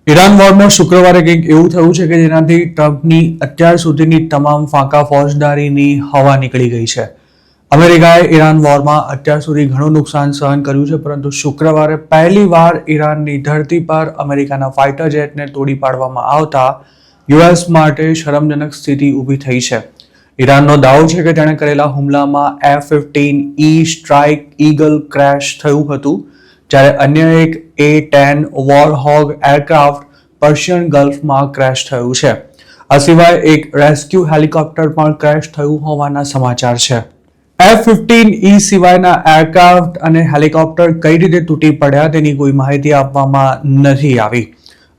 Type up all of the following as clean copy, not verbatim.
Iran વોરમાં શુક્રવારે કંઈક એવું થયું છે કે જેનાથી ટ્રમ્પની અત્યાર સુધીની તમામ ફાંકા ફોજદારીની હવા નીકળી ગઈ છે. અમેરિકાએ ઈરાન વોરમાં અત્યાર સુધી ઘણું નુકસાન સહન કર્યું છે, પરંતુ શુક્રવારે પહેલીવાર ઈરાનની ધરતી પર અમેરિકાના ફાઇટર જેટને તોડી પાડવામાં આવતા યુએસ માટે શરમજનક સ્થિતિ ઊભી થઈ છે. ઈરાનનો દાવો છે કે તેણે કરેલા હુમલામાં F-15E સ્ટ્રાઇક ઈગલ ક્રેશ થયું હતું, જ્યારે અન્ય એક A-10 વોરહોગ એરક્રાફ્ટ પર્શિયન ગલ્ફમાં ક્રેશ થયું છે. આ સિવાય એક રેસ્ક્યુ હેલિકોપ્ટર પણ ક્રેશ થયું હોવાના સમાચાર છે. F-15E સિવાયના એરક્રાફ્ટ અને હેલિકોપ્ટર કઈ રીતે તૂટી પડ્યા તેની કોઈ માહિતી આપવામાં નથી આવી.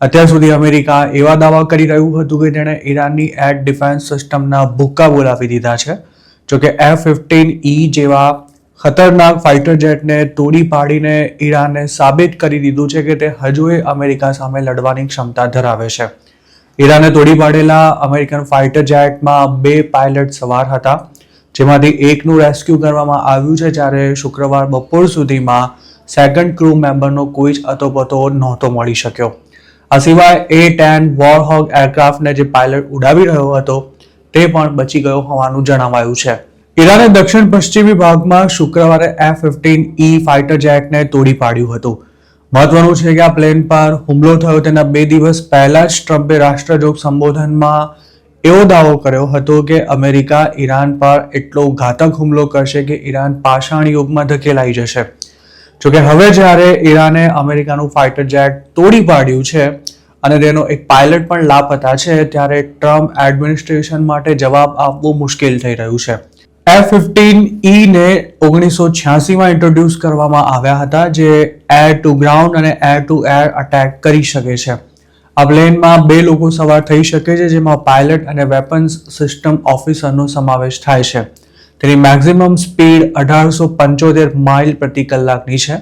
અત્યાર સુધી અમેરિકા એવા દાવા કરી રહ્યું હતું કે તેણે ઈરાનની એર ડિફેન્સ સિસ્ટમના ભૂક્કા બોલાવી દીધા છે. જોકે F-15E જેવા ખતરનાક ફાઇટર જેટને તોડી પાડીને ઈરાને સાબિત કરી દીધું છે કે તે હજુએ અમેરિકા સામે લડવાની ક્ષમતા ધરાવે છે. ઈરાને તોડી પાડેલા અમેરિકન ફાઇટર જેટમાં 2 પાયલટ સવાર હતા, જેમાંથી એકનું રેસ્ક્યુ કરવામાં આવ્યું છે, જ્યારે શુક્રવાર બપોર સુધીમાં સેકન્ડ ક્રૂ મેમ્બરનો કોઈ જ અતોપતો નહોતો મળી શક્યો. આ સિવાય A-10 વોરહોગ એરક્રાફ્ટને જે પાયલટ ઉડાવી રહ્યો હતો તે પણ બચી ગયો હોવાનું જણાવાયું છે. ઈરાને દક્ષિણ પશ્ચિમી ભાગમાં શુક્રવારે F-15E ફાઇટર જેટને તોડી પાડ્યું હતું. મહત્વનું છે કે આ પ્લેન પર હુમલો થયો તેના 2 દિવસ પહેલા જ ટ્રમ્પે રાષ્ટ્રજોગ સંબોધનમાં એવો દાવો કર્યો હતો કે અમેરિકા ઈરાન પર એટલો ઘાતક હુમલો કરશે કે ઈરાન પાષાણ યુગમાં ધકેલાઈ જશે. જોકે હવે જ્યારે ઈરાને અમેરિકાનું ફાઇટર જેટ તોડી પાડ્યું છે અને તેનો એક પાયલટ પણ લાપતા છે, ત્યારે ટ્રમ્પ એડમિનિસ્ટ્રેશન માટે જવાબ આપવું મુશ્કેલ થઈ રહ્યું છે. F-15E ને 1986માં ઇન્ટ્રોડ્યુસ કરવામાં આવ્યા હતા, જે એર ટુ ગ્રાઉન્ડ અને એર ટુ એર અટેક કરી શકે છે. આ પ્લેનમાં 2 લોકો સવાર થઈ શકે છે, જેમાં પાયલટ અને વેપન્સ સિસ્ટમ ઓફિસરનો સમાવેશ થાય છે. તેની મેક્સિમમ સ્પીડ 1875 માઇલ પ્રતિ કલાકની છે,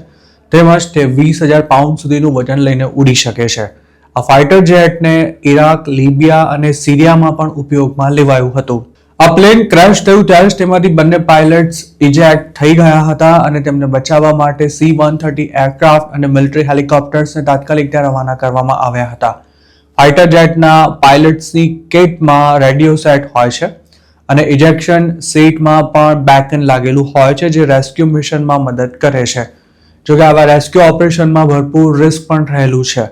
તેમજ તે 20,000 પાઉન્ડ સુધીનું વજન લઈને ઉડી શકે છે. આ ફાઇટર જેટને ઇરાક, લિબિયા અને સિરિયામાં પણ ઉપયોગમાં લેવાયું હતું. આ પ્લેન ક્રેશ થયું ત્યારે જ તેમાંથી બંને પાયલટ્સ ઇજેક્ટ થઈ ગયા હતા અને તેમને બચાવવા માટે C-130 એરક્રાફ્ટ અને મિલિટરી હેલિકોપ્ટર્સને તાત્કાલિક ત્યાં રવાના કરવામાં આવ્યા હતા. ફાઇટર જેટના પાયલટ્સની કિટમાં રેડિયો સેટ હોય છે અને ઇજેક્શન સીટમાં પણ બેકન લાગેલું હોય છે, જે રેસ્ક્યુ મિશનમાં મદદ કરે છે. જોકે આવા રેસ્ક્યુ ઓપરેશનમાં ભરપૂર રિસ્ક પણ રહેલું છે.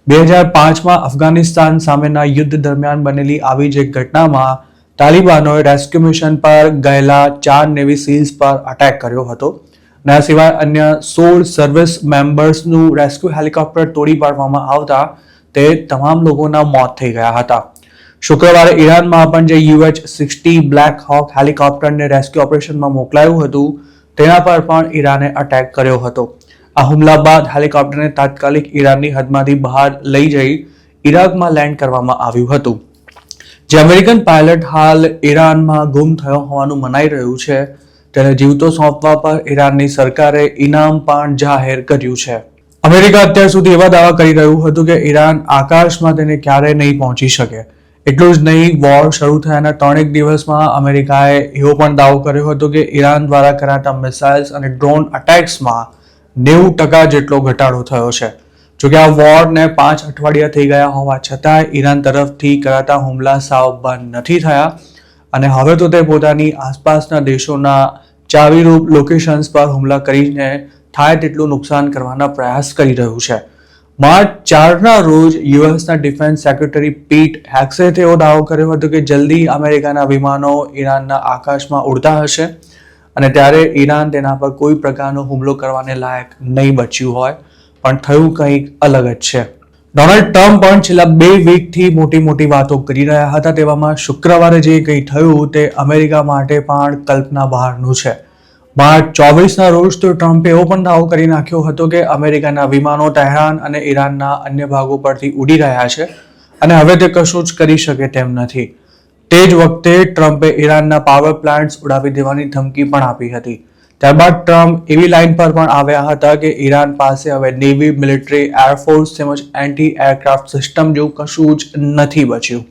2005માં અફઘાનિસ્તાન સામેના યુદ્ધ દરમિયાન બનેલી આવી જ એક ઘટનામાં તાલિબાનોએ રેસ્ક્યુ મિશન પર ગયેલા 4 નેવી સીલ્સ પર અટેક કર્યો હતો. અને આ સિવાય અન્ય 16 સર્વિસ મેમ્બર્સનું રેસ્ક્યુ હેલિકોપ્ટર તોડી પાડવામાં આવતા તે તમામ લોકોના મોત થઈ ગયા હતા. શુક્રવારે ઈરાનમાં પણ જે UH-60 બ્લેક હોક હેલિકોપ્ટરને રેસ્ક્યુ ઓપરેશનમાં મોકલાયું હતું તેના પર પણ ઈરાને અટેક કર્યો હતો. આ હુમલા બાદ હેલિકોપ્ટરને તાત્કાલિક ઈરાનની હદમાંથી બહાર લઈ જઈ ઈરાકમાં લેન્ડ કરવામાં આવ્યું હતું. જે અમેરિકન પાયલટ હાલ ઈરાનમાં ગુમ થયો હોવાનું મનાઈ રહ્યું છે, તેને જીવતો સોંપવા પર ઈરાનની સરકારે ઇનામ પણ જાહેર કર્યું છે. અમેરિકા અત્યાર સુધી એવા દાવા કરી રહ્યું હતું કે ઈરાન આકાશમાં તેને ક્યારેય નહીં પહોંચી શકે. એટલું જ નહીં, વોર શરૂ થયાના 3 દિવસમાં અમેરિકાએ એવો પણ દાવો કર્યો હતો કે ઈરાન દ્વારા કરાતા મિસાઇલ્સ અને ડ્રોન અટેક્સમાં 90% જેટલો ઘટાડો થયો છે. જોકે આ વોરને 5 અઠવાડિયા થઈ ગયા હોવા છતાં ઈરાન તરફથી કરાતા હુમલા સાવ બંધ નથી થયા અને હવે તો તે પોતાની આસપાસના દેશોના ચાવીરૂપ લોકેશન્સ પર હુમલા કરીને થાય તેટલું નુકસાન કરવાના પ્રયાસ કરી રહ્યું છે. માર્ચ 4ના રોજ યુએસના ડિફેન્સ સેક્રેટરી પીટ હેક્સે તેવો દાવો કર્યો હતો કે જલ્દી અમેરિકાના વિમાનો ઈરાનના આકાશમાં ઉડતા હશે અને ત્યારે ઈરાન તેના પર કોઈ પ્રકારનો હુમલો કરવાને લાયક નહીં બચ્યું હોય. પણ થયું કંઈક અલગ જ છે. ડોનાલ્ડ ટ્રમ્પ પણ છેલ્લા 2 વીકથી મોટી વાતો કરી રહ્યા હતા, તેવામાં શુક્રવારે જે કંઈ થયું તે અમેરિકા માટે પણ કલ્પના બહારનું છે. માર્ચ 24ના રોજ તો ટ્રમ્પે એવો પણ દાવો કરી નાખ્યો હતો કે અમેરિકાના વિમાનો તહેરાન અને ઈરાનના અન્ય ભાગો પરથી ઉડી રહ્યા છે અને હવે તે કશું જ કરી શકે તેમ નથી. તે જ વખતે ટ્રમ્પે ઈરાનના પાવર પ્લાન્ટ્સ ઉડાવી દેવાની ધમકી પણ આપી હતી. ત્યારબાદ ટ્રમ્પ એવી લાઇન પર પણ આવ્યા હતા કે ઈરાન પાસે હવે નેવી, મિલિટરી, એરફોર્સ તેમજ એન્ટી એરક્રાફ્ટ સિસ્ટમ જેવું કશું જ નથી બચ્યું.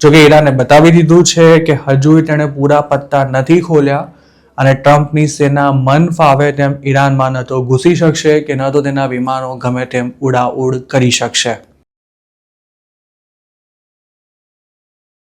જોકે ઈરાને બતાવી દીધું છે કે હજુ તેણે પૂરા પત્તા નથી ખોલ્યા અને ટ્રમ્પની સેના મન ફાવે તેમ ઈરાનમાં ન તો ઘૂસી શકશે કે ન તો તેના વિમાનો ગમે તેમ ઉડાઉડ કરી શકશે.